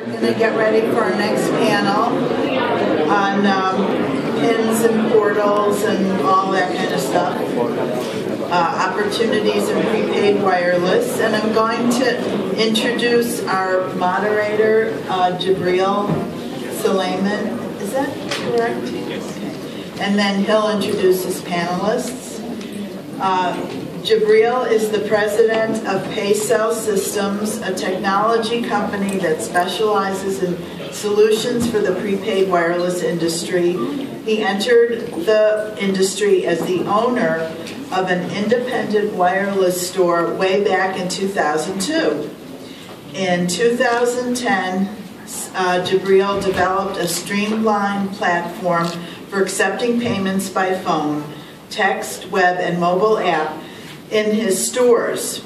We're going to get ready for our next panel on pins and portals and all that kind of stuff. Opportunities in prepaid wireless. And I'm going to introduce our moderator, Jibril Sulailman. Is that correct? Okay. And then he'll introduce his panelists. Jibril is the president of Prepaid Systems, a technology company that specializes in solutions for the prepaid wireless industry. He entered the industry as the owner of an independent wireless store way back in 2002. In 2010, Jibril developed a streamlined platform for accepting payments by phone, text, web, and mobile app in his stores.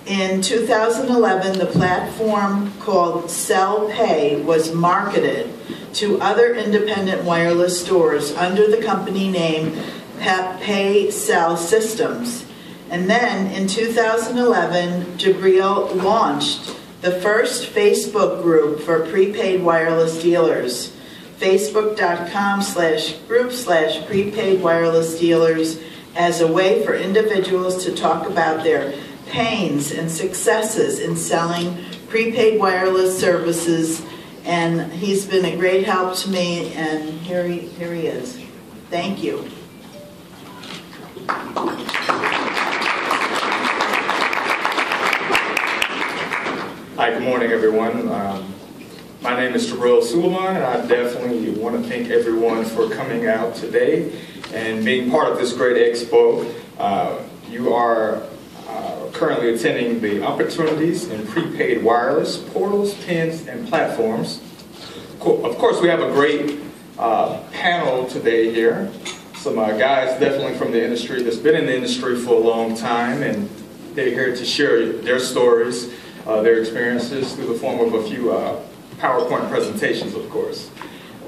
In 2011, the platform called Cell Pay was marketed to other independent wireless stores under the company name Prepaid Systems. And then in 2011, Jibril launched the first Facebook group for prepaid wireless dealers, facebook.com/group/prepaid wireless dealers, as a way for individuals to talk about their pains and successes in selling prepaid wireless services. And he's been a great help to me, and here he is. Thank you. Hi, good morning, everyone. My name is Jibril Sulailman, and I definitely want to thank everyone for coming out today and being part of this great expo. You are currently attending the opportunities in prepaid wireless, portals, pins, and platforms. Of course, we have a great panel today here. Some guys definitely from the industry that's been in the industry for a long time, and they're here to share their stories, their experiences through the form of a few PowerPoint presentations, of course.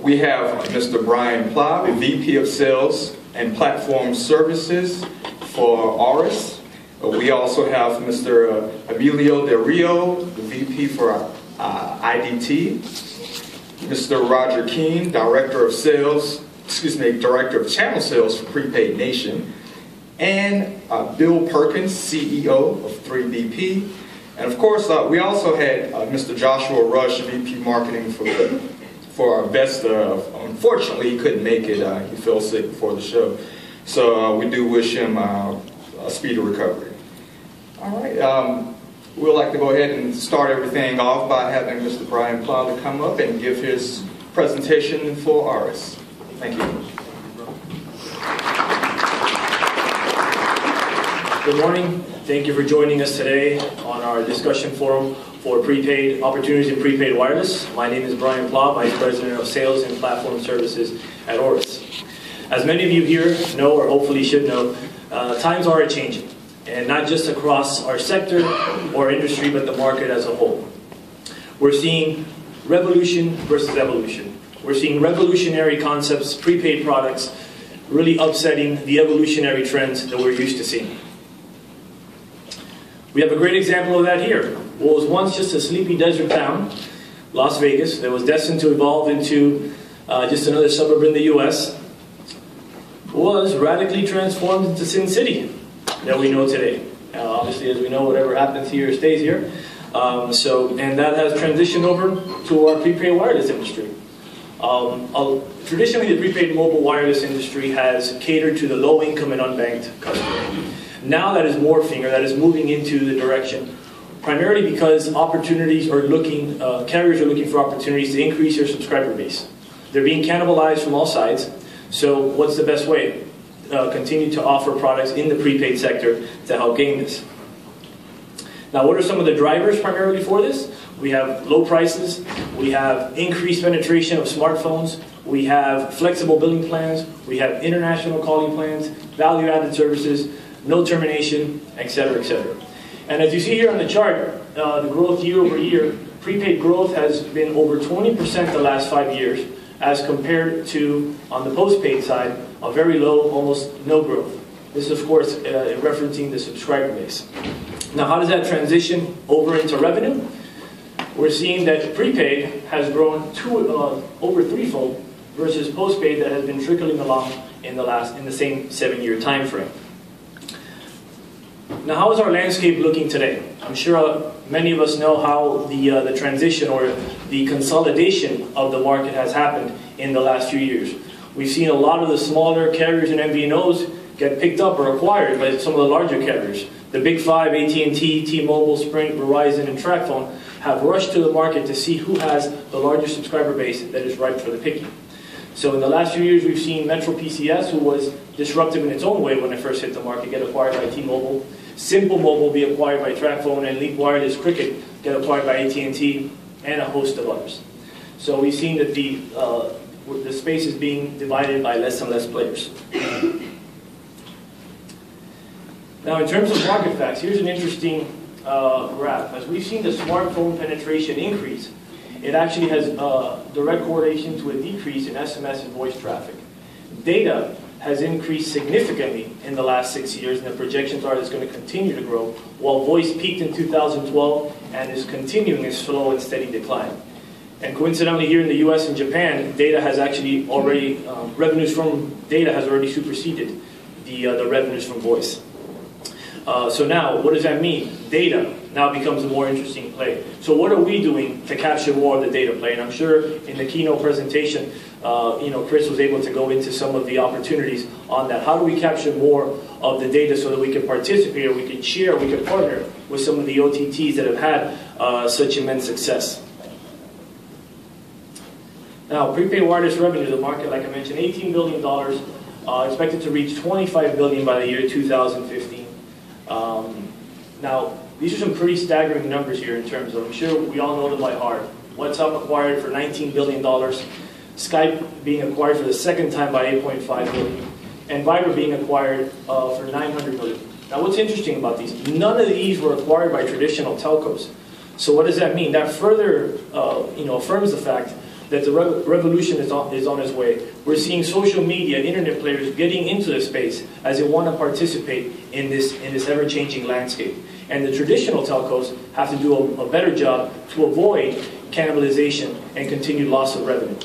We have Mr. Brian Plow, the VP of Sales and Platform Services for Auris. We also have Mr. Emilio del Rio, the VP for IDT. Mr. Roger Keene, Director of Channel Sales for Prepaid Nation. And Bill Perkins, CEO of 3BP. And of course, we also had Mr. Joshua Rush, VP Marketing for Vesta. Unfortunately, he couldn't make it. He fell sick before the show. So we do wish him a speedy recovery. All right. We'd like to go ahead and start everything off by having Mr. Brian Plow to come up and give his presentation for Auris. Thank you. Good morning. Thank you for joining us today on our discussion forum for prepaid opportunities in prepaid wireless. My name is Brian Plow, Vice President of Sales and Platform Services at Auris. As many of you here know, or hopefully should know, times are changing, and not just across our sector or industry, but the market as a whole. We're seeing revolution versus evolution. We're seeing revolutionary concepts, prepaid products, really upsetting the evolutionary trends that we're used to seeing. We have a great example of that here. What was once just a sleepy desert town, Las Vegas, that was destined to evolve into just another suburb in the US, was radically transformed into Sin City that we know today. Obviously, as we know, whatever happens here stays here. And that has transitioned over to our prepaid wireless industry. Traditionally, the prepaid mobile wireless industry has catered to the low-income and unbanked customer. Now that is morphing, or that is moving into the direction, primarily because opportunities are looking, carriers are looking for opportunities to increase their subscriber base. They're being cannibalized from all sides. So what's the best way? Continue to offer products in the prepaid sector to help gain this. Now, what are some of the drivers primarily for this? We have low prices, we have increased penetration of smartphones, we have flexible billing plans, we have international calling plans, value-added services, no termination, etc., etc. And as you see here on the chart, the growth year over year, prepaid growth has been over 20% the last 5 years, as compared to, on the postpaid side, a very low, almost no growth. This is, of course, referencing the subscriber base. Now, how does that transition over into revenue? we're seeing that prepaid has grown over threefold versus postpaid that has been trickling along in the same 7-year time frame. Now, how is our landscape looking today? I'm sure many of us know how the transition or the consolidation of the market has happened in the last few years. We've seen a lot of the smaller carriers and MVNOs get picked up or acquired by some of the larger carriers. The big five, AT&T, T-Mobile, Sprint, Verizon, and TracFone, have rushed to the market to see who has the largest subscriber base that is ripe for the picking. So in the last few years, we've seen Metro PCS, who was disruptive in its own way when it first hit the market, get acquired by T-Mobile. Simple Mobile be acquired by TracFone, and Leap Wireless Cricket get acquired by AT&T, and a host of others. So we've seen that the space is being divided by less and less players. Now, in terms of market facts, here's an interesting graph. As we've seen the smartphone penetration increase, it actually has direct correlation to a decrease in SMS and voice traffic. Data has increased significantly in the last 6 years, and the projections are that it's going to continue to grow, while voice peaked in 2012 and is continuing its slow and steady decline. And coincidentally, here in the US and Japan, data has actually already, revenues from data has already superseded the revenues from voice. So now, what does that mean? Data now becomes a more interesting play. So what are we doing to capture more of the data play? And I'm sure in the keynote presentation, Chris was able to go into some of the opportunities on that. How do we capture more of the data so that we can participate, or we can share, we can partner with some of the OTTs that have had such immense success? Now, prepaid wireless revenue, the market, like I mentioned, $18 billion, expected to reach $25 billion by the year 2015. Now, these are some pretty staggering numbers here in terms of, I'm sure we all know them by heart. WhatsApp acquired for $19 billion, Skype being acquired for the second time by $8.5 billion, and Viber being acquired for $900 million. Now, what's interesting about these? None of these were acquired by traditional telcos. So what does that mean? That further affirms the fact that the revolution is on its way. We're seeing social media, internet players getting into the space as they want to participate in this ever-changing landscape. And the traditional telcos have to do a better job to avoid cannibalization and continued loss of revenue.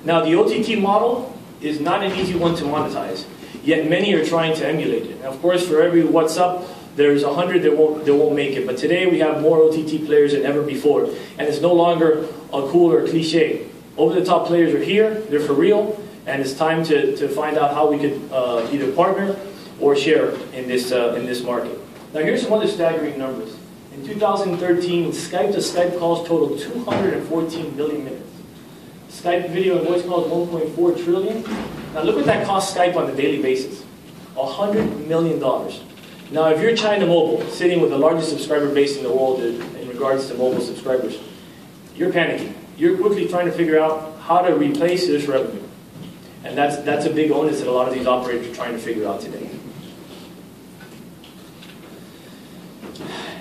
Now, the OTT model is not an easy one to monetize, yet many are trying to emulate it. Now, of course, for every what's up, there's 100 that won't make it. But today we have more OTT players than ever before. And it's no longer a cool or cliche. Over-the-top players are here, they're for real, and it's time to find out how we could either partner or share in this market. Now, here's some other staggering numbers. In 2013, Skype-to-Skype calls totaled 214 million minutes. Skype video and voice calls 1.4 trillion. Now, look what that costs Skype on a daily basis. $100 million. Now, if you're China Mobile, sitting with the largest subscriber base in the world in regards to mobile subscribers, you're panicking. You're quickly trying to figure out how to replace this revenue. And that's a big onus that a lot of these operators are trying to figure out today.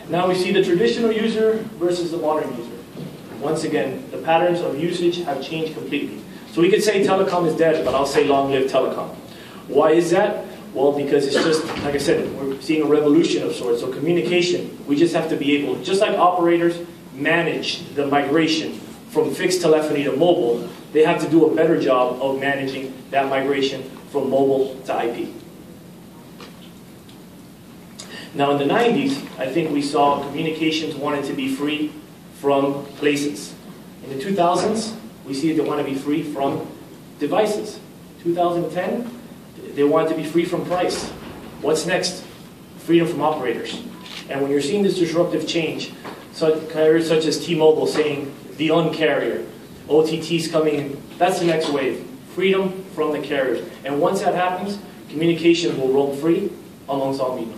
Now we see the traditional user versus the modern user. Once again, the patterns of usage have changed completely. So we could say telecom is dead, but I'll say long live telecom. Why is that? Well, because it's just, like I said, we're seeing a revolution of sorts. So communication, we just have to be able, just like operators manage the migration from fixed telephony to mobile, they have to do a better job of managing that migration from mobile to IP. Now in the 90s, I think we saw communications wanted to be free from places. In the 2000s, we see they want to be free from devices. 2010, they want it to be free from price. What's next? Freedom from operators. And when you're seeing this disruptive change, carriers such as T-Mobile saying the Un-carrier, OTTs coming in, that's the next wave. Freedom from the carriers. And once that happens, communication will roam free amongst all MVNOs.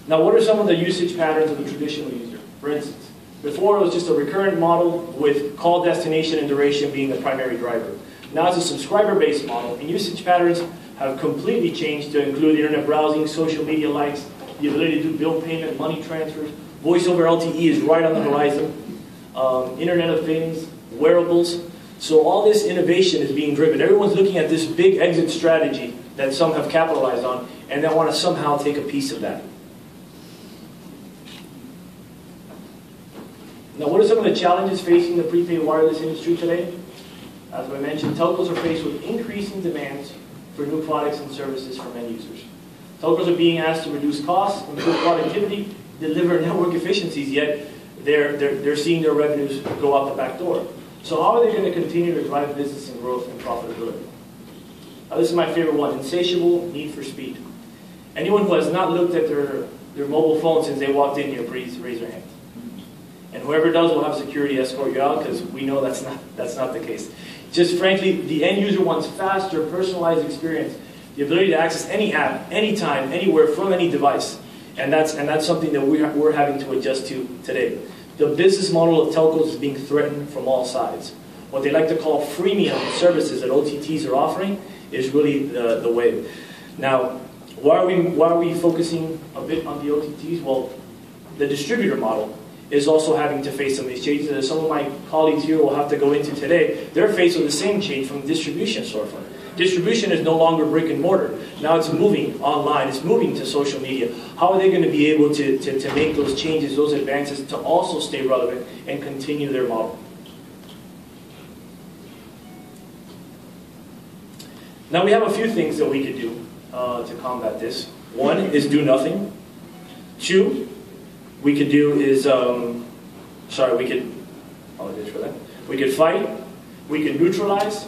Now, what are some of the usage patterns of the traditional user? For instance, before it was just a recurrent model with call destination and duration being the primary driver. Now it's a subscriber-based model, and usage patterns have completely changed to include internet browsing, social media likes, the ability to do bill payment, money transfers. Voice over LTE is right on the horizon. Internet of Things, wearables. So all this innovation is being driven. Everyone's looking at this big exit strategy that some have capitalized on, and they want to somehow take a piece of that. Now, what are some of the challenges facing the prepaid wireless industry today? As I mentioned, telcos are faced with increasing demands for new products and services from end users. Telcos are being asked to reduce costs, improve productivity, deliver network efficiencies, yet they're seeing their revenues go out the back door. So how are they going to continue to drive business and growth and profitability? Now, this is my favorite one, insatiable need for speed. Anyone who has not looked at their mobile phone since they walked in here, please raise their hand. And whoever does will have security escort you out, because we know that's not the case. Just frankly, the end user wants faster, personalized experience, the ability to access any app, anytime, anywhere, from any device. And that's something that we're having to adjust to today. The business model of telcos is being threatened from all sides. What they like to call freemium services that OTTs are offering is really the way. Now, why are we focusing a bit on the OTTs? Well, the distributor model is also having to face some of these changes. As some of my colleagues here will have to go into today, they're faced with the same change from the distribution storefront. Distribution is no longer brick and mortar. Now it's moving online, it's moving to social media. How are they going to be able to make those changes, those advances, to also stay relevant and continue their model? Now we have a few things that we could do to combat this. One is do nothing. Two, we could do is, apologize for that. We could fight, we could neutralize,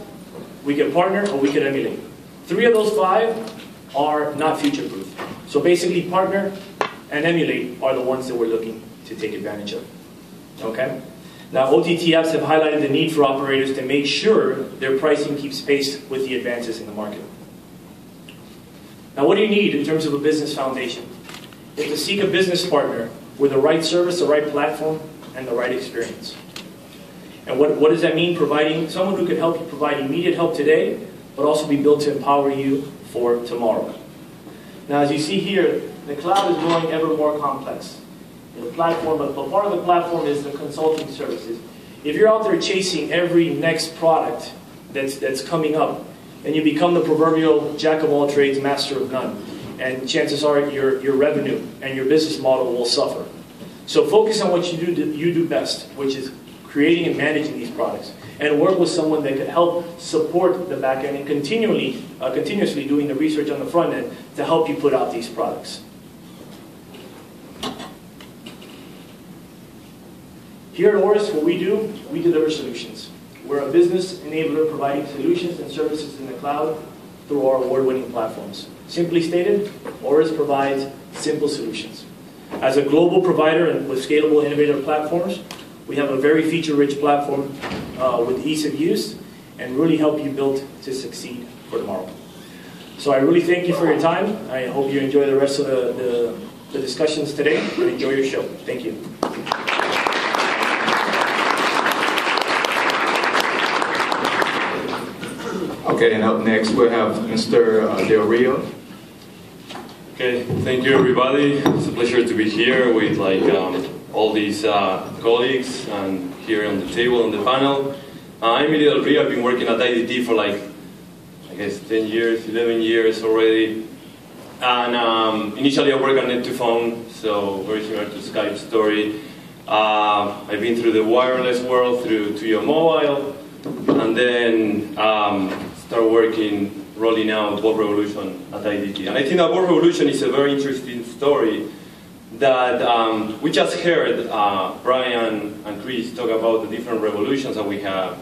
we could partner, or we could emulate. 3 of those 5 are not future-proof. So basically, partner and emulate are the ones that we're looking to take advantage of. Okay? Now, OTT apps have highlighted the need for operators to make sure their pricing keeps pace with the advances in the market. Now, what do you need in terms of a business foundation? Is to seek a business partner with the right service, the right platform, and the right experience. And what does that mean? Providing someone who can help you provide immediate help today, but also be built to empower you for tomorrow. Now, as you see here, the cloud is growing ever more complex. The platform, but part of the platform is the consulting services. If you're out there chasing every next product that's coming up, and you become the proverbial jack of all trades, master of none, and chances are your revenue and your business model will suffer. So focus on what you do best, which is creating and managing these products, and work with someone that can help support the back end and continuously doing the research on the front end to help you put out these products. Here at Auris, what we do, we deliver solutions. We're a business enabler providing solutions and services in the cloud through our award-winning platforms. Simply stated, Auris provides simple solutions. As a global provider and with scalable, innovative platforms, we have a very feature-rich platform with ease of use and really help you build to succeed for tomorrow. So I really thank you for your time. I hope you enjoy the rest of the discussions today and enjoy your show. Thank you. Okay, and up next we'll have Mr. Del Rio. Okay, thank you everybody. It's a pleasure to be here with all these colleagues and here on the table on the panel. I'm Emilio del Rio. I've been working at IDT for I guess 10 years, 11 years already. And initially I worked on net-to-phone, so very similar to Skype's story. I've been through the wireless world, through to your mobile, and then start working, rolling out Bob Revolution at IDT. And I think that Bob Revolution is a very interesting story that we just heard Brian and Chris talk about the different revolutions that we have,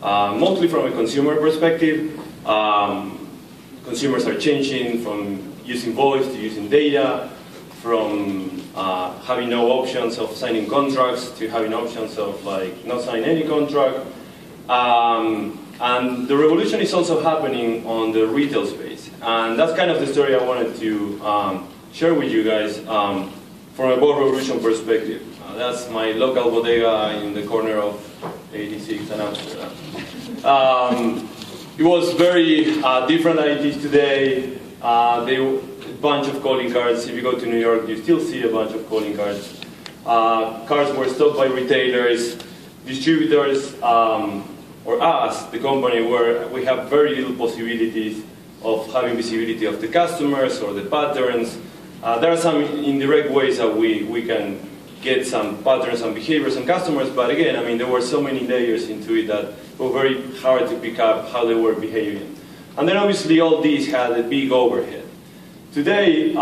mostly from a consumer perspective. Consumers are changing from using voice to using data, from having no options of signing contracts to having options of not signing any contract. And the revolution is also happening on the retail space. And that's kind of the story I wanted to share with you guys from a Bob Revolution perspective. That's my local bodega in the corner of 86 and Amsterdam. It was very different than it is today. A bunch of calling cards. If you go to New York, you still see a bunch of calling cards. Cards were stocked by retailers, distributors, or us, the company, where we have very little possibilities of having visibility of the customers or the patterns. There are some indirect ways that we can get some patterns and behaviors and customers, but again, I mean, there were so many layers into it that were very hard to pick up how they were behaving. And then obviously all these had a big overhead. Today,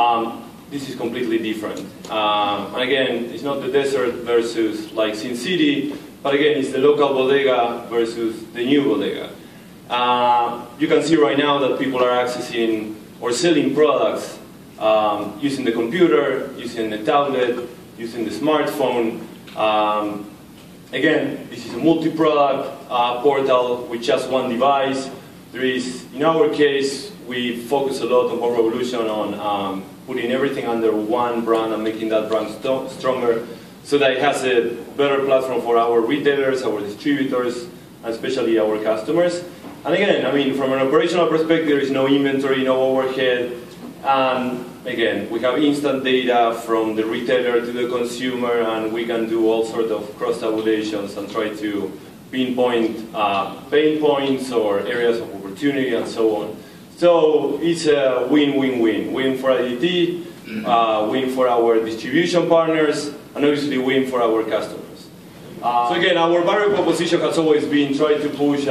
this is completely different. And again, it's not the desert versus like Sin City, but again, it's the local bodega versus the new bodega. You can see right now that people are accessing or selling products using the computer, using the tablet, using the smartphone. Again, this is a multi-product portal with just one device. There is, in our case, we focus a lot on Bold Revolution on putting everything under one brand and making that brand stronger so that it has a better platform for our retailers, our distributors, and especially our customers. And again, I mean, from an operational perspective, there is no inventory, no overhead. And again, we have instant data from the retailer to the consumer, and we can do all sorts of cross-tabulations and try to pinpoint pain points or areas of opportunity and so on. So it's a win-win-win. Win for IDT, win for our distribution partners, and obviously win for our customers. So again, our value proposition has always been trying to push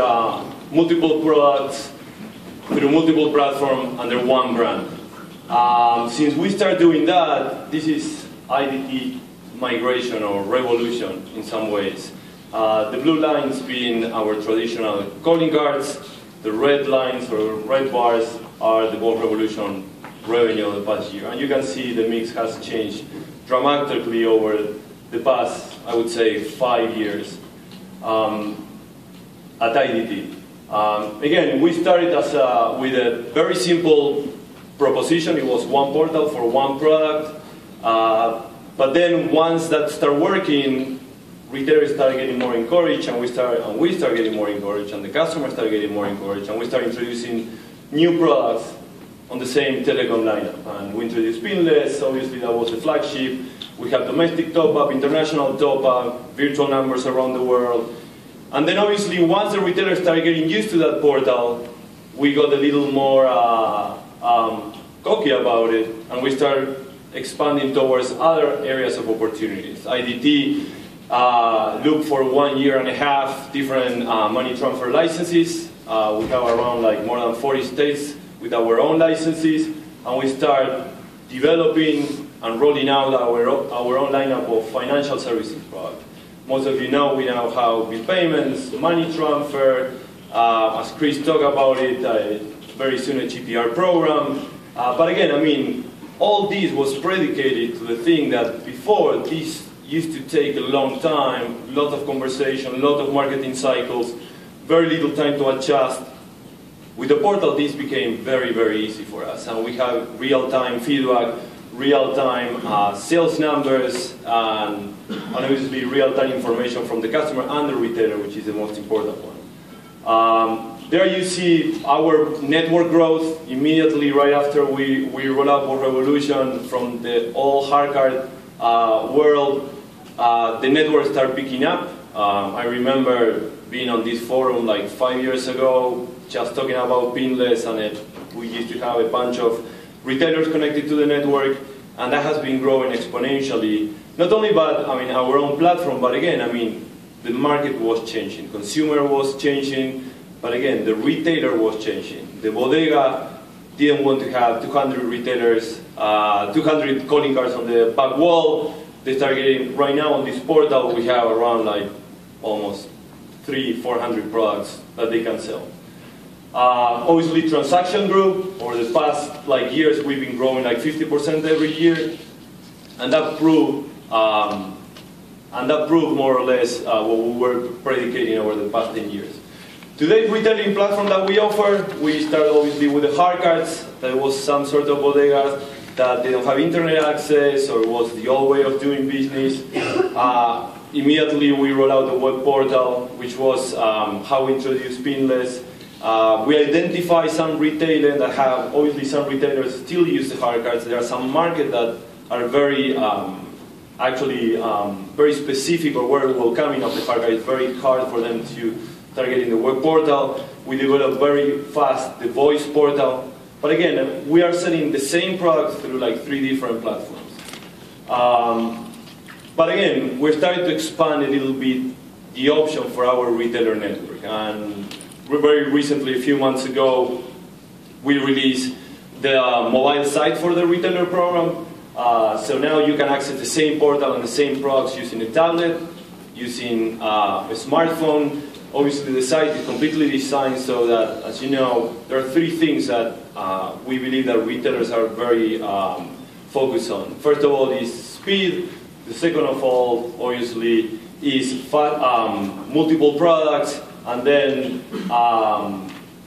multiple products through multiple platforms under one brand. Since we start doing that, this is IDT migration or revolution in some ways. The blue lines being our traditional calling cards, the red lines or red bars are the Bold Revolution revenue of the past year. And you can see the mix has changed dramatically over the past, I would say, 5 years at IDT. Again, we started as with a very simple proposition. It was one portal for one product. But then once that started working, retailers started getting more encouraged, and we started getting more encouraged, and the customers started getting more encouraged, and we started introducing new products on the same telecom lineup. And we introduced pinless, obviously that was the flagship. We have domestic top-up, international top-up, virtual numbers around the world. And then obviously once the retailers started getting used to that portal, we got a little more cocky about it, and we started expanding towards other areas of opportunities. IDT looked for 1.5 years different money transfer licenses. We have around like more than 40 states with our own licenses, and we start developing and rolling out our own lineup of financial services products. Most of you know we now have bill payments, money transfer, as Chris talked about it, very soon a GPR program. But again, I mean, all this was predicated to the thing that before this used to take a long time, a lot of conversation, a lot of marketing cycles, very little time to adjust. With the portal, this became very, very easy for us. And we have real-time feedback, real-time sales numbers, and obviously real-time information from the customer and the retailer, which is the most important one. There you see our network growth immediately right after we roll out Bold Revolution from the old hard card world. The network started picking up. I remember being on this forum like 5 years ago, just talking about pinless, and we used to have a bunch of retailers connected to the network, and that has been growing exponentially. Not only by our own platform, but again, I mean, the market was changing, consumer was changing, but again, the retailer was changing. The bodega didn't want to have 200 retailers, 200 calling cards on the back wall. They started getting, right now on this portal, we have around like almost 300-400 products that they can sell. Obviously, transaction grew. Over the past years, we've been growing like 50% every year, and that proved more or less what we were predicating over the past 10 years. Today's retailing platform that we offer, we started obviously with the hard cards. There was some sort of bodegas that they don't have internet access or was the old way of doing business. Immediately we rolled out the web portal, which was how we introduced pinless. We identify some retailers that have, obviously some retailers still use the hard cards. There are some markets that are very, very specific, or where it will come in of the hard card. It's very hard for them to start getting the web portal. We developed very fast the voice portal. But again, we are selling the same product through like 3 different platforms. But again, we're starting to expand a little bit the option for our retailer network. And very recently, a few months ago, we released the mobile site for the retailer program. So now you can access the same portal and the same products using a tablet, using a smartphone. Obviously, the site is completely designed so that, as you know, there are three things that we believe that retailers are very focused on. First of all is speed. The second of all, obviously, is multiple products, and then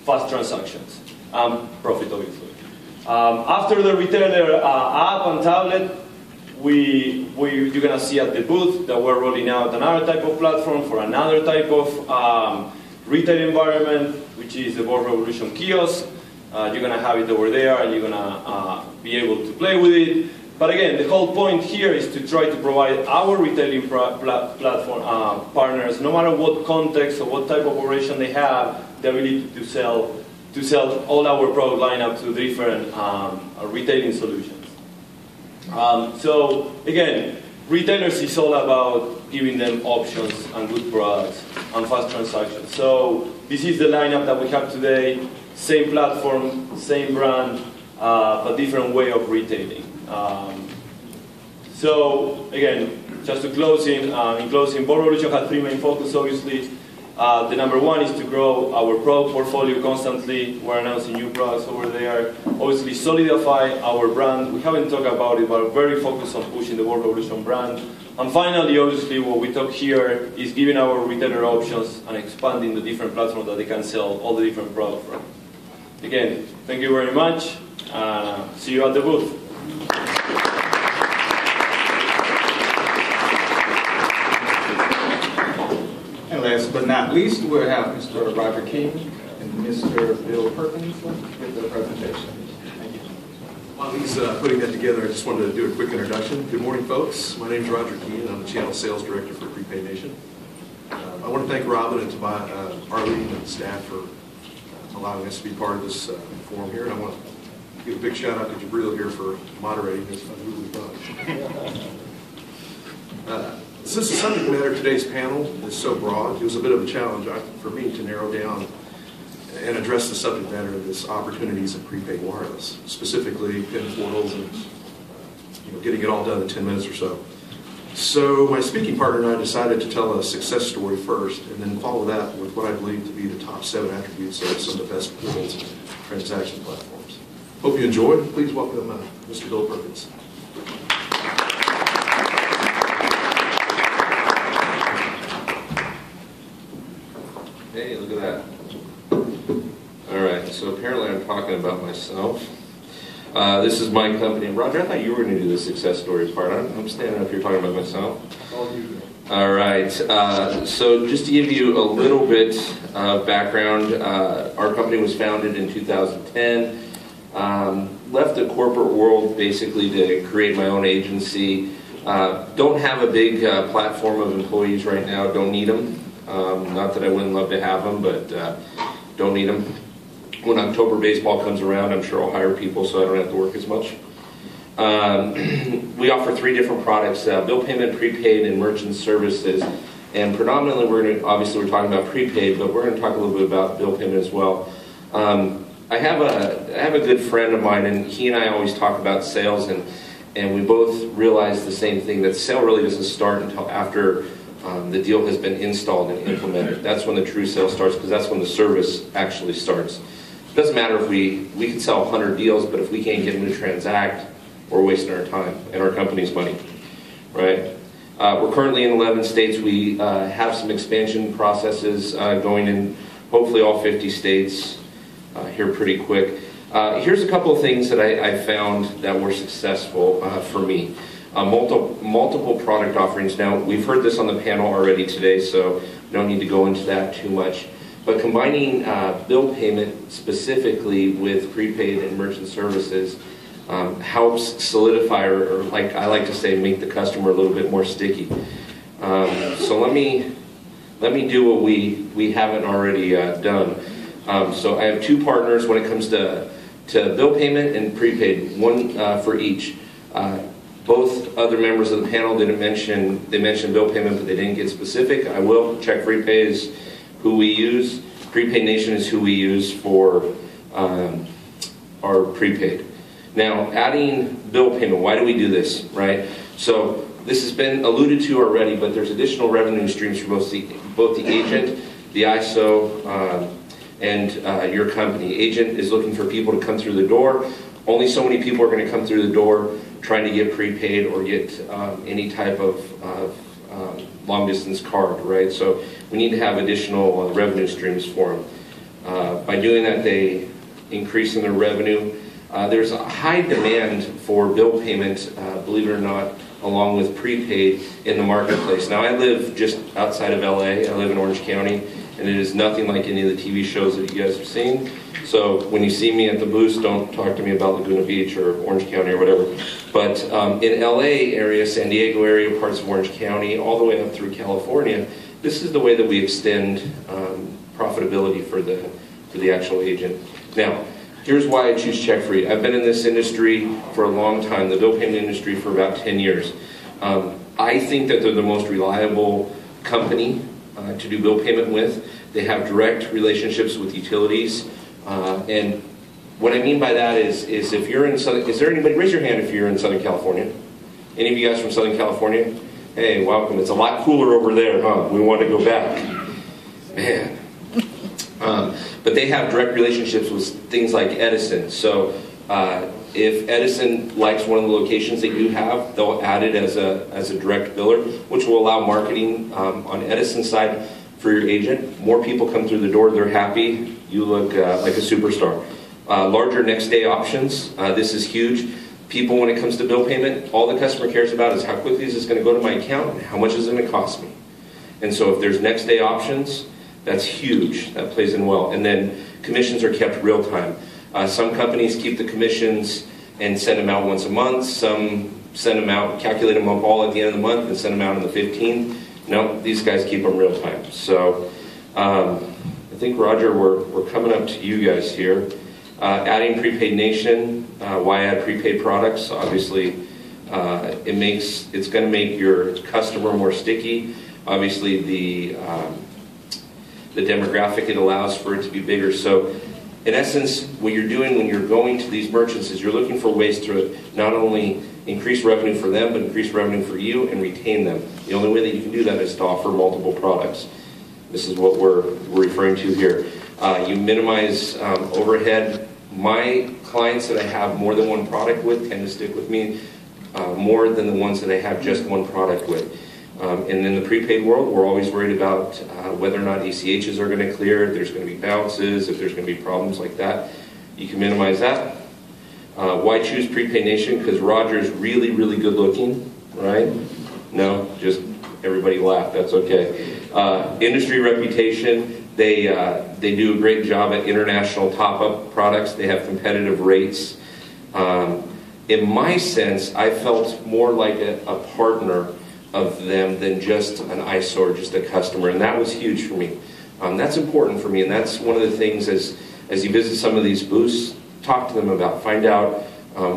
fast transactions, profit, obviously. After the retailer app and tablet, you're going to see at the booth that we're rolling out another type of platform for another type of retail environment, which is the Board Revolution kiosk. You're going to have it over there, and you're going to be able to play with it. But again, the whole point here is to try to provide our retailing platform partners, no matter what context or what type of operation they have, the ability to sell all our product lineup to different retailing solutions. So again, retailers is all about giving them options and good products and fast transactions. So this is the lineup that we have today. Same platform, same brand, but different way of retailing. So again, just to close in closing, Board Revolution has three main focus, obviously. The number one is to grow our product portfolio constantly. We're announcing new products over there. Obviously, solidify our brand. We haven't talked about it, but we're very focused on pushing the Board Revolution brand. And finally, obviously, what we talk here is giving our retailer options and expanding the different platforms that they can sell all the different products from. Again, thank you very much. See you at the booth. And last but not least, we'll have Mr. Roger King and Mr. Bill Perkins give their presentation. Thank you. While he's putting that together, I just wanted to do a quick introduction. Good morning, folks. My name is Roger King. I'm the Channel Sales Director for Prepaid Nation. I want to thank Robin and Arlene and staff for allowing us to be part of this forum here. And I want to give a big shout out to Jibril here for moderating this unruly bunch. Since the subject matter of today's panel is so broad, it was a bit of a challenge for me to narrow down and address the subject matter of this opportunities in prepaid wireless, specifically PIN portals and getting it all done in 10 minutes or so. So my speaking partner and I decided to tell a success story first, and then follow that with what I believe to be the top 7 attributes of some of the best portals and transaction platforms. Hope you enjoy. Please welcome Mr. Bill Perkins. Hey, look at that. All right, so apparently I'm talking about myself. This is my company. Roger, I thought you were going to do the success story part. I'm standing up here talking about myself. All right, so just to give you a little bit of background, our company was founded in 2010. Left the corporate world basically to create my own agency. Don't have a big platform of employees right now, don't need them. Not that I wouldn't love to have them, but don't need them. When October baseball comes around, I'm sure I'll hire people so I don't have to work as much. We offer 3 different products, bill payment, prepaid, and merchant services. And predominantly, we're talking about prepaid, but we're going to talk a little bit about bill payment as well. I have a good friend of mine, and he and I always talk about sales, and we both realize the same thing, that sale really doesn't start until after the deal has been installed and implemented. That's when the true sale starts, because that's when the service actually starts. It doesn't matter if we can sell 100 deals, but if we can't get them to transact, we're wasting our time and our company's money, right? We're currently in 11 states. We have some expansion processes going in hopefully all 50 states here pretty quick. Here's a couple of things that I found that were successful for me. Multiple product offerings. Now, we've heard this on the panel already today, so we don't need to go into that too much. But combining bill payment specifically with prepaid and merchant services helps solidify, or like I like to say, make the customer a little bit more sticky. So let me do what we haven't already done. So I have 2 partners when it comes to bill payment and prepaid, one for each. Both other members of the panel didn't mention, they mentioned bill payment, but they didn't get specific. I will. Check Free Pay is who we use. Prepaid Nation is who we use for our prepaid. Now, adding bill payment, why do we do this, right? So this has been alluded to already, but there's additional revenue streams for both the agent, the ISO, and your company. Agent is looking for people to come through the door. Only so many people are going to come through the door trying to get prepaid or get any type of long distance card, right? So we need to have additional revenue streams for them. By doing that, they increase in their revenue. There's a high demand for bill payment, believe it or not, along with prepaid in the marketplace. Now, I live just outside of LA. I live in Orange County, and it is nothing like any of the TV shows that you guys have seen. So when you see me at the booth, don't talk to me about Laguna Beach or Orange County or whatever. But in LA area, San Diego area, parts of Orange County, all the way up through California, this is the way that we extend profitability for the actual agent. Now, here's why I choose Check Free. I've been in this industry for a long time, the bill payment industry for about 10 years. I think that they're the most reliable company to do bill payment with. They have direct relationships with utilities. And what I mean by that is if you're in Southern, is there anybody, raise your hand if you're in Southern California? Any of you guys from Southern California? Hey, welcome. It's a lot cooler over there, huh? We want to go back. Man. But they have direct relationships with things like Edison. So if Edison likes one of the locations that you have, they'll add it as a direct biller, which will allow marketing on Edison's side for your agent. More people come through the door, they're happy, you look like a superstar. Larger next day options, this is huge. People, when it comes to bill payment, all the customer cares about is how quickly is this going to go to my account and how much is it going to cost me. And so if there's next day options, that's huge. That plays in well. And then commissions are kept real time. Some companies keep the commissions and send them out once a month. Some send them out, calculate them up all at the end of the month and send them out on the 15th. No, these guys keep them real time. So I think, Roger, we're coming up to you guys here. Adding Prepaid Nation, why add prepaid products? Obviously, it's going to make your customer more sticky. Obviously, the demographic it allows for it to be bigger. So in essence, what you're doing when you're going to these merchants is you're looking for ways to not only increase revenue for them, but increase revenue for you and retain them. The only way that you can do that is to offer multiple products. This is what we're referring to here. You minimize overhead. My clients that I have more than one product with tend to stick with me more than the ones that I have just one product with. And in the prepaid world, we're always worried about whether or not ACHs are going to clear, if there's going to be bounces, if there's going to be problems like that. You can minimize that. Why choose Prepaid Nation? Because Roger's really, really good looking, right? No, just everybody laugh, that's okay. Industry reputation, they do a great job at international top-up products. They have competitive rates. In my sense, I felt more like a partner of them than just an ISO or just a customer, and that was huge for me. That's important for me, and that's one of the things as you visit some of these booths, talk to them about, find out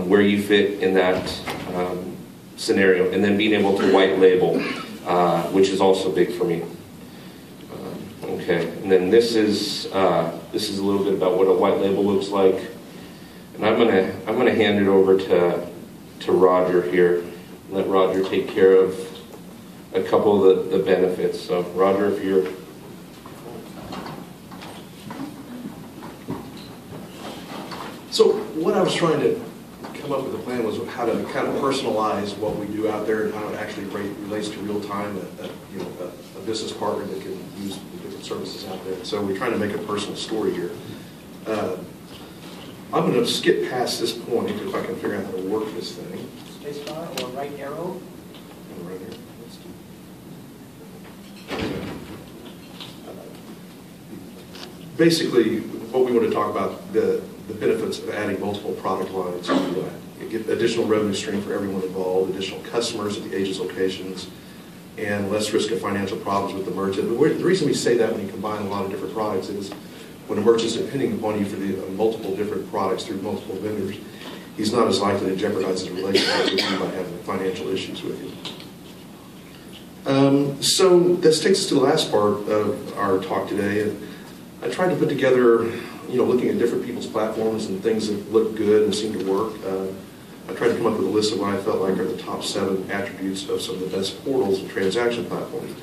where you fit in that scenario, and then being able to white label, which is also big for me. Okay, and then this is a little bit about what a white label looks like, and I'm gonna hand it over to Roger here. Let Roger take care of a couple of the benefits. So Roger, if you're... So what I was trying to come up with a plan was how to kind of personalize what we do out there and how it actually relates to real time, a business partner that can use the different services out there. So we're trying to make a personal story here. I'm going to skip past this point if I can figure out how to work this thing. Spacebar or right arrow? Right here. Let's do. Basically, what we want to talk about, the benefits of adding multiple product lines. You get additional revenue stream for everyone involved, additional customers at the agent's locations, and less risk of financial problems with the merchant. But the reason we say that when you combine a lot of different products is when a merchant's depending upon you for the multiple different products through multiple vendors, he's not as likely to jeopardize his relationship with you by having financial issues with you. So this takes us to the last part of our talk today. And I tried to put together, looking at different people's platforms and things that look good and seem to work. I tried to come up with a list of what I felt like are the top 7 attributes of some of the best portals and transaction platforms.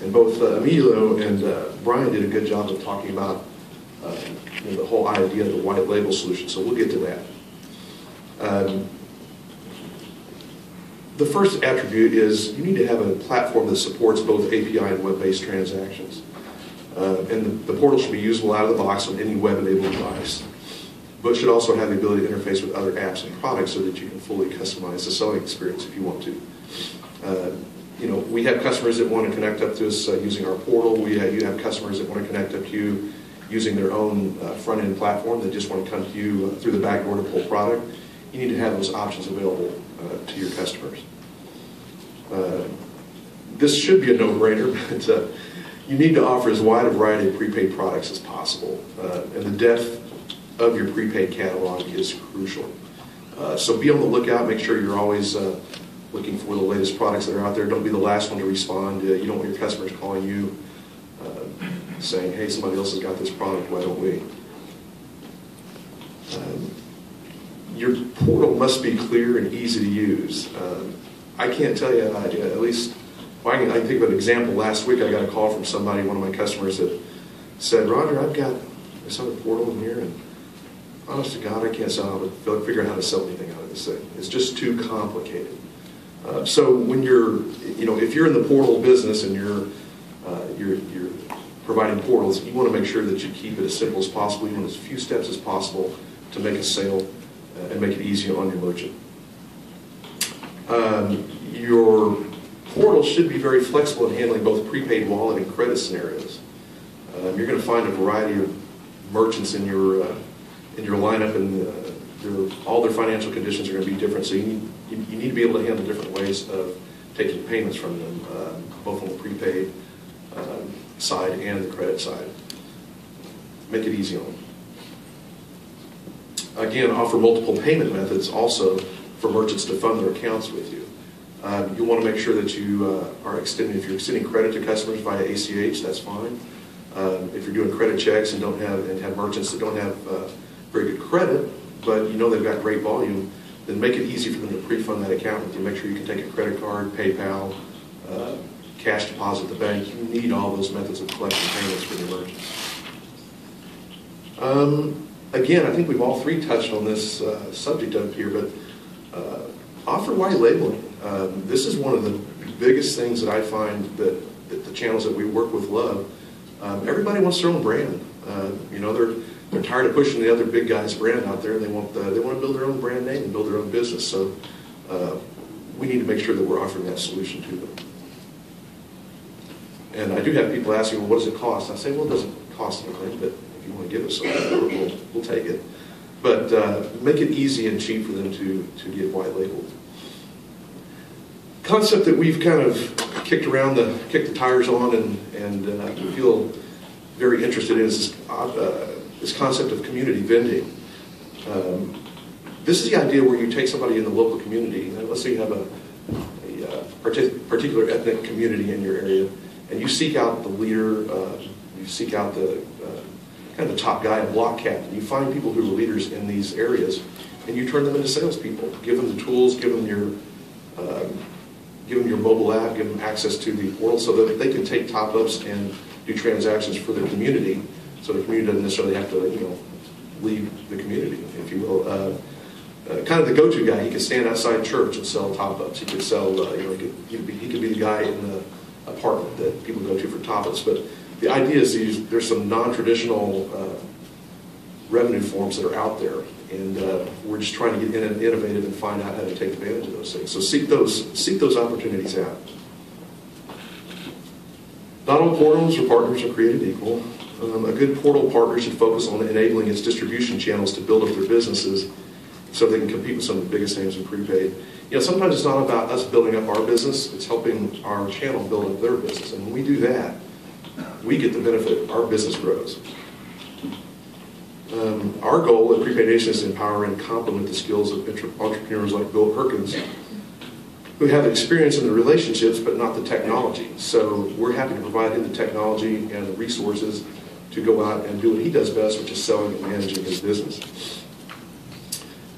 And both Emilio and Brian did a good job of talking about the whole idea of the white label solution, so we'll get to that. The first attribute is you need to have a platform that supports both API and web-based transactions. And the portal should be usable out of the box on any web-enabled device, but should also have the ability to interface with other apps and products so that you can fully customize the selling experience if you want to. We have customers that want to connect up to us using our portal. You have customers that want to connect up to you using their own front-end platform that just want to come to you through the back door to pull product. You need to have those options available to your customers. This should be a no-brainer, but you need to offer as wide a variety of prepaid products as possible. And the depth of your prepaid catalog is crucial. So be on the lookout. Make sure you're always looking for the latest products that are out there. Don't be the last one to respond. You don't want your customers calling you saying, hey, somebody else has got this product, why don't we? Your portal must be clear and easy to use. I can't tell you, at least, I can think of an example. Last week I got a call from somebody, one of my customers, that said, Roger, I've got this other portal in here, and honest to God, I can't figure out how to sell anything out of this thing. It's just too complicated. So when you're, if you're in the portal business and you're providing portals, you want to make sure that you keep it as simple as possible. You want as few steps as possible to make a sale and make it easy on your merchant. Your portal should be very flexible in handling both prepaid wallet and credit scenarios. You're going to find a variety of merchants in your lineup, and all their financial conditions are going to be different. So you need to be able to handle different ways of taking payments from them, both on the prepaid side and the credit side. Make it easy on them. Again, offer multiple payment methods also for merchants to fund their accounts with you. You want to make sure that you are extending, if you're extending credit to customers via ACH, that's fine. If you're doing credit checks and have merchants that don't have very good credit, but they've got great volume, then make it easy for them to pre-fund that account with you. Make sure you can take a credit card, PayPal, cash deposit at the bank. You need all those methods of collecting payments for your merchants. Again, I think we've all three touched on this subject up here, but offer white labeling. This is one of the biggest things that I find that the channels that we work with love. Everybody wants their own brand. They're tired of pushing the other big guy's brand out there, and they want to build their own brand name and build their own business. So we need to make sure that we're offering that solution to them. And I do have people asking, well, what does it cost? I say, well, it doesn't cost anything, but if you want to give us something, we'll take it. But make it easy and cheap for them to get white labeled. Concept that we've kind of kicked the tires on and feel very interested in is this concept of community vending. This is the idea where you take somebody in the local community, and let's say you have a particular ethnic community in your area, and you seek out the leader, you seek out the kind of the top guy, a block captain. You find people who are leaders in these areas, and you turn them into salespeople. Give them the tools, give them your mobile app, give them access to the portal so that they can take top-ups and do transactions for their community, so the community doesn't necessarily have to, leave the community, if you will. Kind of the go-to guy. He could stand outside church and sell top-ups. He could sell, he could be the guy in the apartment that people go to for top-ups. But the idea is there's some non-traditional revenue forms that are out there, and we're just trying to get innovative and find out how to take advantage of those things. So seek those opportunities out. Not all portals or partners are created equal. A good portal partner should focus on enabling its distribution channels to build up their businesses so they can compete with some of the biggest names in prepaid. Sometimes it's not about us building up our business, it's helping our channel build up their business. And when we do that, we get the benefit, our business grows. Our goal at Prepaid Nation is to empower and complement the skills of entrepreneurs like Bill Perkins, who have experience in the relationships but not the technology. So we're happy to provide him the technology and the resources to go out and do what he does best, which is selling and managing his business.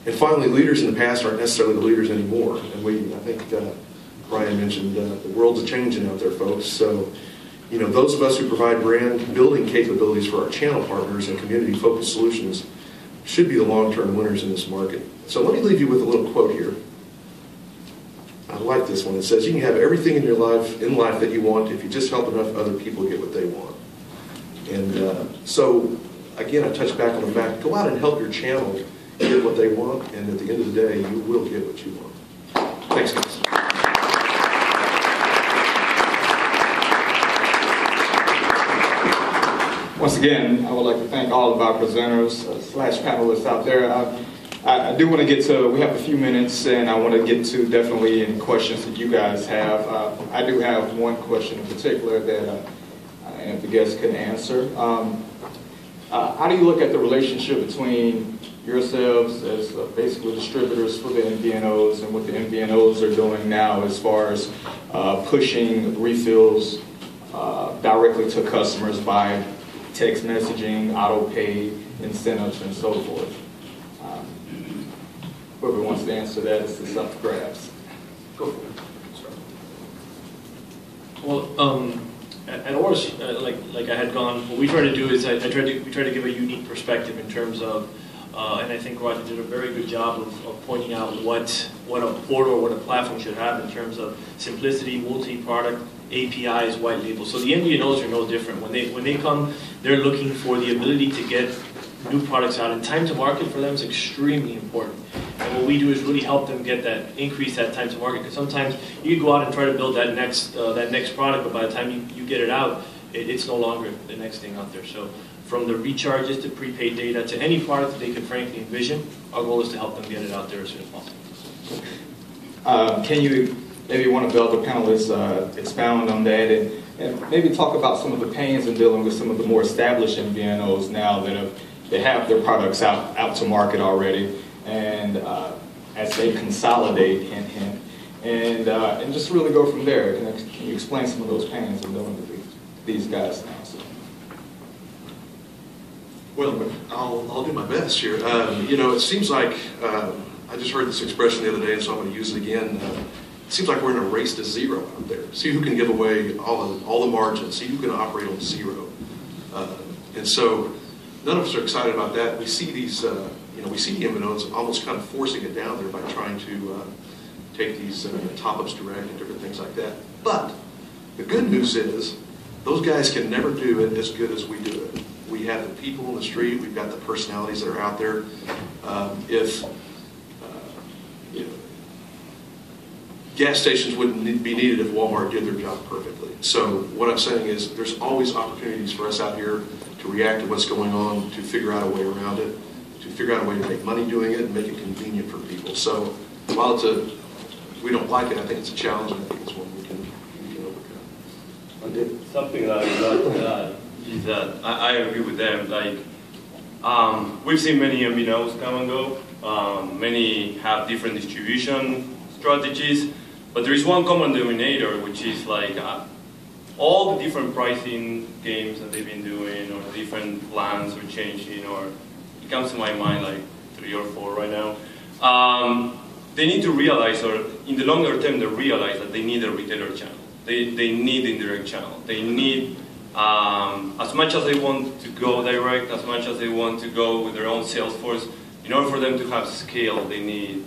And finally, leaders in the past aren't necessarily the leaders anymore. And I think Brian mentioned the world's a-changing out there, folks. So, you know, those of us who provide brand building capabilities for our channel partners and community-focused solutions should be the long-term winners in this market. So let me leave you with a little quote here. I like this one. It says, you can have everything in life that you want if you just help enough other people get what they want. And so, again, I touch back on the fact, go out and help your channel get what they want, and at the end of the day, you will get what you want. Thanks, guys. Once again, I would like to thank all of our presenters / panelists out there. I do want to get to, we have a few minutes, and I want to get to definitely any questions that you guys have. I do have one question in particular that if the guests can answer. How do you look at the relationship between yourselves as basically distributors for the MVNOs and what the MVNOs are doing now as far as pushing refills directly to customers by text messaging, auto pay, incentives, and so forth? Whoever wants to answer that is up for grabs. Go for it. Well, at Auris, like I had gone, what we try to do is we try to give a unique perspective in terms of, and I think Roger did a very good job of pointing out what a portal or what a platform should have in terms of simplicity, multi-product, APIs, white label. So the MVNOs are no different. When they come, they're looking for the ability to get new products out, and time to market for them is extremely important. And what we do is really help them get that, increase that time to market. Because sometimes you can go out and try to build that next product, but by the time you get it out, it's no longer the next thing out there. So from the recharges to prepaid data to any product that they could frankly envision, our goal is to help them get it out there as soon as possible. Can you, maybe one of the other panelists, expound on that and maybe talk about some of the pains in dealing with some of the more established MVNOs now that have their products out to market already, and as they consolidate and just really go from there. Can you explain some of those pains in dealing with these guys now? So. Well, I'll do my best here. You know, it seems like, I just heard this expression the other day, and so I'm going to use it again. It seems like we're in a race to zero out there. See who can give away all the margins. See who can operate on zero. And so none of us are excited about that. We see these, we see the MVNOs almost kind of forcing it down there by trying to take these top-ups direct and different things like that. But the good news is those guys can never do it as good as we do it. We have the people on the street. We've got the personalities that are out there. Gas stations wouldn't be needed if Walmart did their job perfectly. So what I'm saying is there's always opportunities for us out here to react to what's going on, to figure out a way around it, to figure out a way to make money doing it and make it convenient for people. So while we don't like it, I think it's a challenge, and I think it's one we can overcome. Something like that is that I agree with them. Like, we've seen many MVNOs come and go. Many have different distribution strategies, but there is one common denominator, which is like all the different pricing games that they've been doing, or different plans or changing, or it comes to my mind like 3 or 4 right now. They need to realize, or in the longer term, they realize that they need a retailer channel. They need indirect channel. They need, as much as they want to go direct, as much as they want to go with their own sales force, in order for them to have scale, they need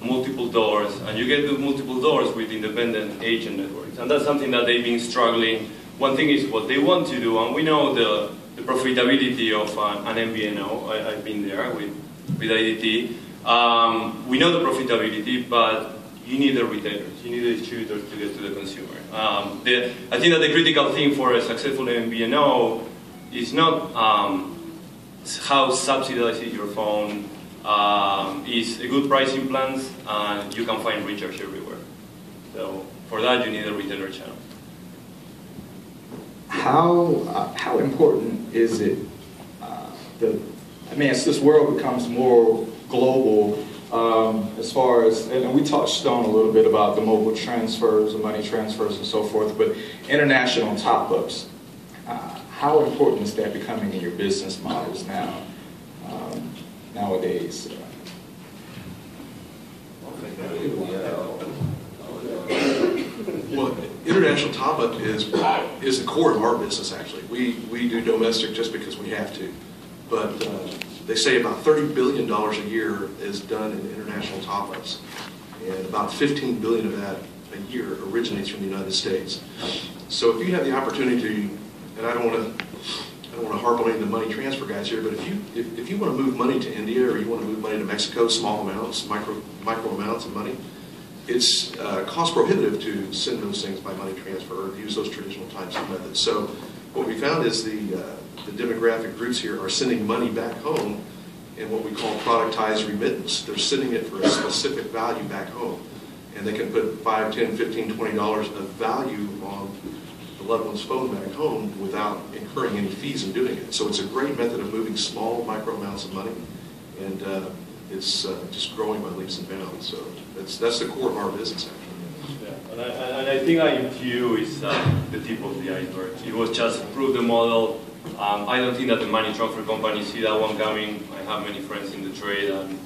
multiple doors, and you get the multiple doors with independent agent networks, and that's something that they've been struggling. One thing is what they want to do, and we know the profitability of an MVNO. I've been there with IDT. We know the profitability, but you need the retailers, you need the distributors to get to the consumer. I think that the critical thing for a successful MVNO is not how subsidized is your phone, is a good pricing plans, and you can find recharge everywhere. So for that, you need a retailer channel. How important is it, I mean, as this world becomes more global, as far as, and we touched on a little bit about the mobile transfers, the money transfers and so forth, but international top-ups, how important is that becoming in your business models now, nowadays? Well, international top-up is the core of our business, actually. We do domestic just because we have to. But they say about $30 billion a year is done in international top-ups. And about $15 billion of that a year originates from the United States. So if you have the opportunity to, and I don't want to harp on any of the money transfer guys here, but if you want to move money to India or you want to move money to Mexico, small amounts, micro amounts of money, it's cost prohibitive to send those things by money transfer or use those traditional types of methods. So what we found is the demographic groups here are sending money back home in what we call productized remittance. They're sending it for a specific value back home. And they can put $5, $10, $15, $20 of value on the loved one's phone back home without incurring any fees in doing it. So it's a great method of moving small micro amounts of money. And it's just growing by leaps and bounds. So that's the core of our business, actually. Yeah, and I think IQ is the tip of the iceberg. It was just prove the model. I don't think that the money transfer companies see that one coming. I have many friends in the trade, and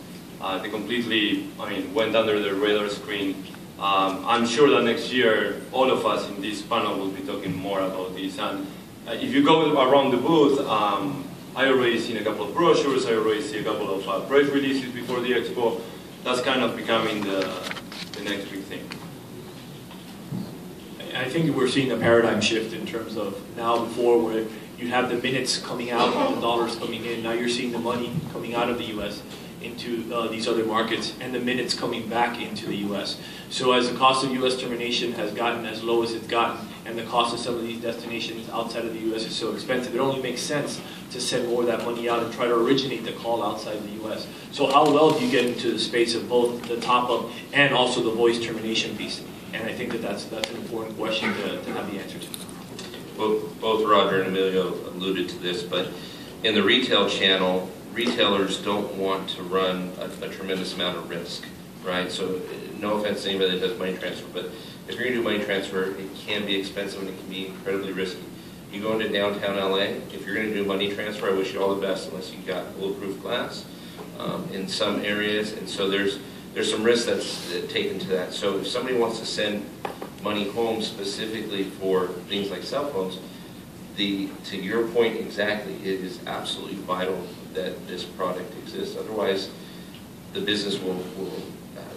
they completely, went under the radar screen. I'm sure that next year, all of us in this panel will be talking more about this. And if you go around the booth, I already seen a couple of brochures, I already see a couple of press releases before the expo. That's kind of becoming the next big thing. I think we're seeing a paradigm shift in terms of now before where you have the minutes coming out and the dollars coming in. Now you're seeing the money coming out of the U.S. into these other markets and the minutes coming back into the U.S. So as the cost of U.S. termination has gotten as low as it's gotten and the cost of some of these destinations outside of the U.S. is so expensive, it only makes sense to send more of that money out and try to originate the call outside the U.S. So how well do you get into the space of both the top-up and also the voice termination piece? And I think that that's an important question to have the answer to. Both Roger and Emilio alluded to this, but in the retail channel, retailers don't want to run a tremendous amount of risk, right? So no offense to anybody that does money transfer, but if you're going to do money transfer, it can be expensive and it can be incredibly risky. You go into downtown LA, if you're going to do money transfer, I wish you all the best unless you've got bulletproof glass in some areas, and so there's some risk that's taken to that. So if somebody wants to send money home specifically for things like cell phones, to your point exactly, it is absolutely vital that this product exists. Otherwise, the business will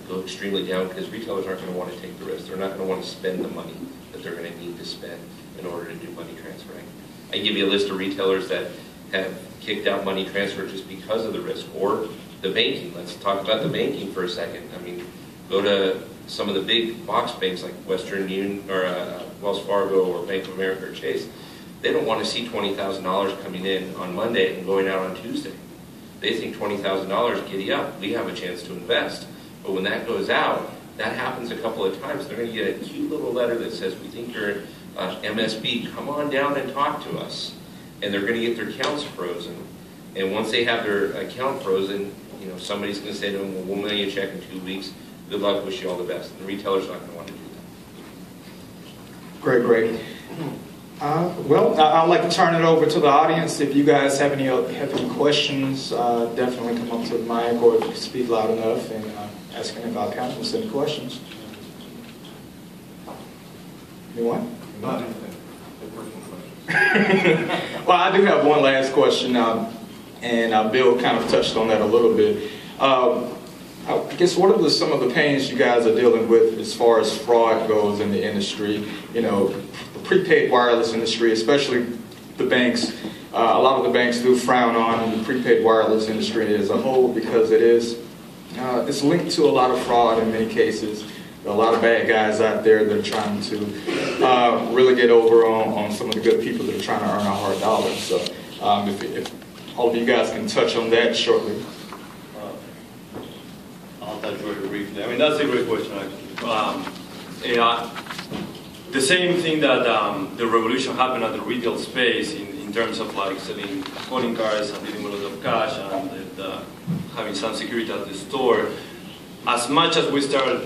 go extremely down because retailers aren't going to want to take the risk. They're not going to want to spend the money that they're going to need to spend in order to do money transferring. I can give you a list of retailers that have kicked out money transfer just because of the risk, or the banking. Let's talk about the banking for a second. I mean, go to some of the big box banks like Western Union or Wells Fargo or Bank of America or Chase. They don't want to see $20,000 coming in on Monday and going out on Tuesday. They think $20,000, giddy up, we have a chance to invest. But when that goes out, that happens a couple of times. They're going to get a cute little letter that says, we think you're MSB, come on down and talk to us. And they're going to get their accounts frozen. And once they have their account frozen, somebody's going to say to them, well, we'll mail you a check in 2 weeks. Good luck, wish you all the best. And the retailer's not going to want to do that. Great. Well, I'd like to turn it over to the audience. If you guys have any questions, definitely come up to the mic, or if you speak loud enough and ask any of our accountants any questions. Anyone? Not Well, I do have one last question, and Bill kind of touched on that a little bit. I guess what are some of the pains you guys are dealing with as far as fraud goes in the industry? The prepaid wireless industry, especially the banks. A lot of the banks do frown on the prepaid wireless industry as a whole because it's linked to a lot of fraud in many cases. There are a lot of bad guys out there that are trying to really get over on some of the good people that are trying to earn a hard dollar. So if all of you guys can touch on that shortly. I'll touch very briefly. I mean, that's a great question, actually. The same thing that the revolution happened at the retail space in terms of like selling calling cards and dealing with a lot of cash and having some security at the store. As much as we start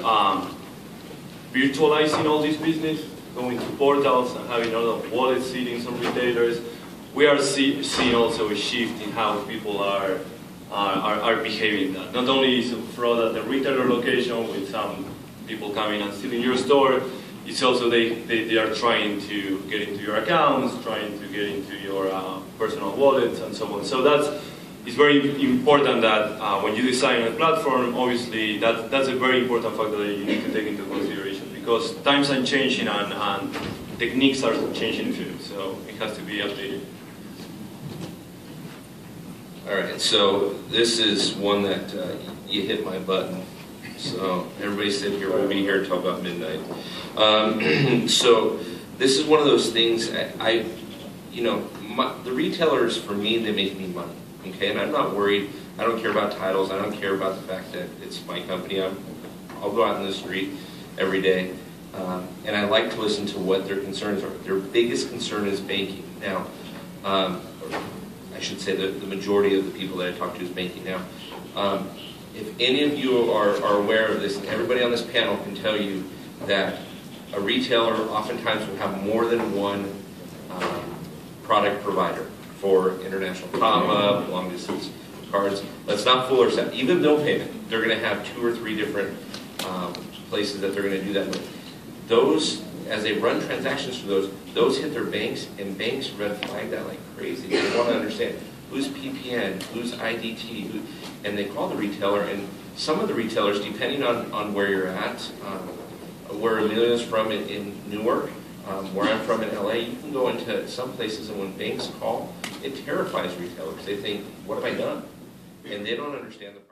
virtualizing all this business, going to portals and having a lot of wallets sitting some retailers, we are seeing also a shift in how people are behaving. That not only is fraud at the retailer location with some people coming and stealing your store, it's also they are trying to get into your accounts, trying to get into your personal wallets and so on. So it's very important that when you design a platform, obviously that's a very important factor that you need to take into consideration, because times are changing and techniques are changing too, so it has to be updated. All right, so this is one that you hit my button. So everybody sit here, we'll be here till about midnight. So this is one of those things, the retailers, for me, they make me money, okay? And I'm not worried. I don't care about titles. I don't care about the fact that it's my company. I'll go out in the street every day, and I like to listen to what their concerns are. Their biggest concern is banking. Now, I should say that the majority of the people that I talk to is banking. Now, if any of you are aware of this, and everybody on this panel can tell you that a retailer oftentimes will have more than one product provider for international top-up, long-distance cards. Let's not fool ourselves. Even bill payment, they're going to have 2 or 3 different places that they're going to do that with. Those, as they run transactions for those hit their banks, and banks red flag that like crazy. They want to understand who's PPN, who's IDT, and they call the retailer, and some of the retailers, depending on where you're at, where Emilio's from in Newark, where I'm from in LA, you can go into some places, and when banks call, it terrifies retailers. They think, what have I done? And they don't understand the problem.